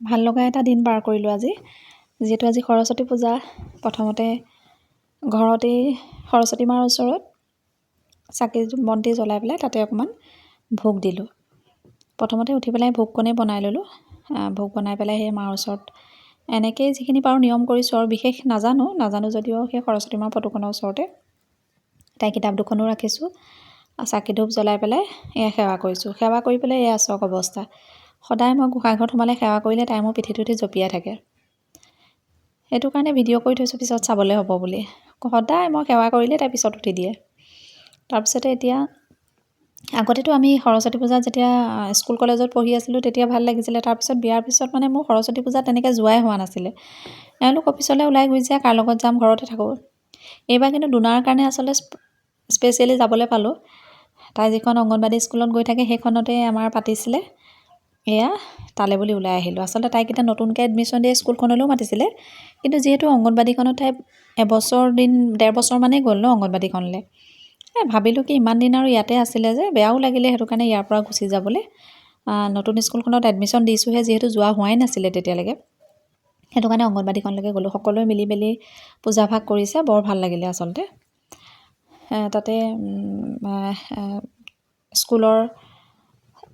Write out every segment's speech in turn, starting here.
ভাল লগা এটা দিন পাৰ কৰিলোঁ আজি। যিহেতু আজি সৰস্বতী পূজা, প্ৰথমতে ঘৰতেই সৰস্বতী মাৰ ওচৰত চাকি বন্তি জ্বলাই পেলাই তাতে অকণমান ভোগ দিলোঁ। প্ৰথমতে উঠি পেলাই ভোগকণেই বনাই ল'লোঁ। ভোগ বনাই পেলাই সেই মাৰ ওচৰত এনেকৈয়ে যিখিনি পাৰোঁ নিয়ম কৰিছোঁ আৰু বিশেষ নাজানো যদিও সেই সৰস্বতী মাৰ ফটোখনৰ ওচৰতে তাই কিতাপ দুখনো ৰাখিছোঁ। চাকি ধূপ জ্বলাই পেলাই এয়া সেৱা কৰিছোঁ। সেৱা কৰি পেলাই এয়া চক অৱস্থা। সদায় মই গোঁসাই ঘৰত সোমালে সেৱা কৰিলে তাই মোৰ পিঠিত উঠি জঁপিয়াই থাকে। সেইটো কাৰণে ভিডিঅ' কৰি থৈছোঁ পিছত চাবলৈ হ'ব বুলি। সদায় মই সেৱা কৰিলে তাই পিছত উঠি দিয়ে। তাৰপিছতে এতিয়া আগতেতো আমি সৰস্বতী পূজাত যেতিয়া স্কুল কলেজত পঢ়ি আছিলোঁ তেতিয়া ভাল লাগিছিলে। তাৰপিছত বিয়াৰ পিছত মানে মোৰ সৰস্বতী পূজাত তেনেকৈ যোৱাই হোৱা নাছিলে। এওঁলোক অফিচলৈ ওলাই গৈ যায়, কাৰ লগত যাম, ঘৰতে থাকোঁ। এইবাৰ কিন্তু দুনাৰ কাৰণে আচলতে স্পেচিয়েলি যাবলৈ পালোঁ। তাই যিখন অংগনবাদী স্কুলত গৈ থাকে সেইখনতে আমাৰ পাতিছিলে। এয়া তালৈ বুলি ওলাই আহিলোঁ। আচলতে তাইক এতিয়া নতুনকৈ এডমিশ্যন দিয়ে স্কুলখনলৈও মাতিছিলে, কিন্তু যিহেতু অংগনবাদীখনত তাই ডেৰ বছৰমানেই গ'ল ন অংগনবাদীখনলৈ। ভাবিলোঁ কি ইমান দিন আৰু ইয়াতে আছিলে যে বেয়াও লাগিলে, সেইটো কাৰণে ইয়াৰ পৰা গুচি যাবলৈ নতুন স্কুলখনত এডমিশ্যন দিছোঁহে, যিহেতু যোৱা হোৱাই নাছিলে তেতিয়ালৈকে। সেইটো কাৰণে অংগনবাদীখনলৈকে গ'লোঁ। সকলোৱে মিলি মেলি পূজা ভাগ কৰিছে, বৰ ভাল লাগিলে আচলতে। তাতে স্কুলৰ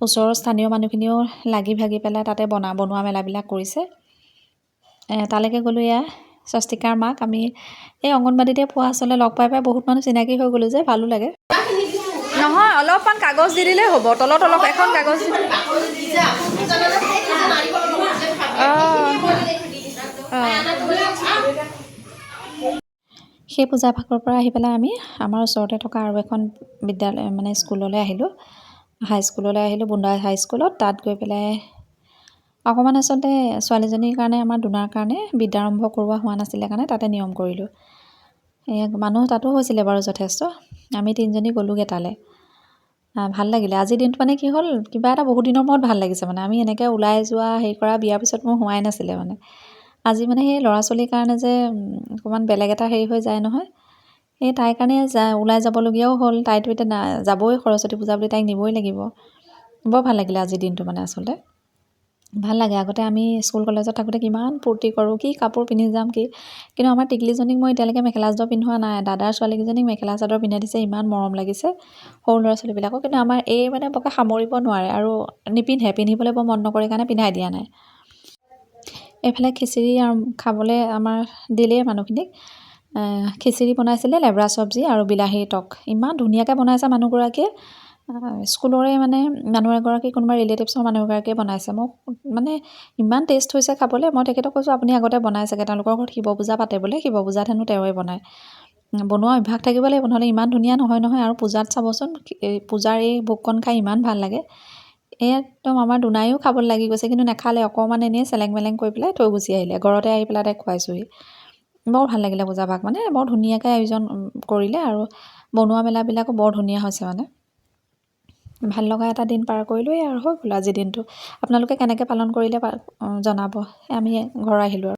ওচৰৰ স্থানীয় মানুহখিনিও লাগি ভাগি পেলাই তাতে বনোৱা মেলাবিলাক কৰিছে। তালৈকে গ'লোঁ। এয়া স্বস্তিকাৰ মাক আমি এই অংগনবাদীতে পোৱা আচলতে লগ পাই বহুত মানুহ চিনাকি হৈ গ'লোঁ যে ভালো লাগে। নহয়, অলপমান কাগজ দি দিলেই হ'ব, তলত অলপ এখন কাগজ দি সেই পূজা ভাগৰ পৰা আহি পেলাই আমি আমাৰ ওচৰতে থকা আৰু এখন বিদ্যালয় মানে স্কুললৈ আহিলোঁ, হাইস্কুললৈ আহিলোঁ, বুন্দা হাইস্কুলত। তাত গৈ পেলাই অকণমান আচলতে ছোৱালীজনীৰ কাৰণে আমাৰ দুনাৰ কাৰণে বিদ্যাৰম্ভ কৰোৱা হোৱা নাছিলে কাৰণে তাতে নিয়ম কৰিলোঁ। মানুহ তাতো হৈছিলে বাৰু যথেষ্ট। আমি তিনিজনী গ'লোঁগৈ তালৈ। ভাল লাগিলে আজিৰ দিনটো। মানে কি হ'ল, কিবা এটা বহুত দিনৰ মূৰত ভাল লাগিছে। মানে আমি এনেকৈ ওলাই যোৱা হেৰি কৰা বিয়াৰ পিছত মোৰ হোৱাই নাছিলে। মানে আজি মানে সেই ল'ৰা ছোৱালীৰ কাৰণে যে অকণমান বেলেগ এটা হেৰি হৈ যায় নহয়, সেই তাইৰ কাৰণে ওলাই যাবলগীয়াও হ'ল। তাইতো এতিয়া যাবই সৰস্বতী পূজা বুলি, তাইক নিবই লাগিব। বৰ ভাল লাগিলে আজিৰ দিনটো। মানে আচলতে ভাল লাগে। আগতে আমি স্কুল কলেজত থাকোঁতে কিমান ফূৰ্তি কৰোঁ, কি কাপোৰ পিন্ধি যাম কি। কিন্তু আমাৰ টিকলিজনীক মই এতিয়ালৈকে মেখেলা চাদৰ পিন্ধোৱা নাই। দাদাৰ ছোৱালীকেইজনীক মেখেলা চাদৰ পিন্ধাই দিছে, ইমান মৰম লাগিছে সৰু ল'ৰা ছোৱালীবিলাকক। কিন্তু আমাৰ এই মানে বৰকৈ সামৰিব নোৱাৰে আৰু নিপিন্ধে, পিন্ধিবলৈ বৰ মন নকৰে কাৰণে পিন্ধাই দিয়া নাই। এইফালে খিচিৰি খাবলৈ আমাৰ দিলেই মানুহখিনিক। খিচিৰি বনাইছিলে, লেবৰা চব্জি আৰু বিলাহীৰ টক। ইমান ধুনীয়াকৈ বনাইছে মানুহগৰাকীয়ে। স্কুলৰে মানে মানুহ এগৰাকী, কোনোবা ৰিলেটিভছৰ মানুহ এগৰাকীয়ে বনাইছে। মোক মানে ইমান টেষ্ট হৈছে খাবলৈ। মই তেখেতক কৈছোঁ আপুনি আগতে বনাই চাগে, তেওঁলোকৰ ঘৰত শিৱ পূজা পাতে বোলে, শিৱ পূজাত হেনো তেওঁৱে বনায়। বনোৱা অভ্যাস থাকিব লাগিব, নহ'লে ইমান ধুনীয়া নহয়। আৰু পূজাত চাবচোন, পূজাৰ এই ভোগকণ খাই ইমান ভাল লাগে। একদম আমাৰ দুনায়ো খাবলৈ লাগি গৈছে, কিন্তু নাখালে। অকণমান এনেই চেলেং মেলেং কৰি পেলাই থৈ গুচি আহিলে। ঘৰতে আহি পেলাই তাইক খুৱাইছোঁহি। বৰ ভাল লাগিলে পূজা ভাগ। মানে বৰ ধুনীয়াকৈ আয়োজন কৰিলে আৰু বনোৱা মেলাবিলাকো বৰ ধুনীয়া হৈছে। মানে ভাল লগা এটা দিন পাৰ কৰিলোঁ। আৰু হৈ গ'ল আজিৰ দিনটো। আপোনালোকে কেনেকৈ পালন কৰিলে জনাব। আমি ঘৰ আহিলোঁ আৰু।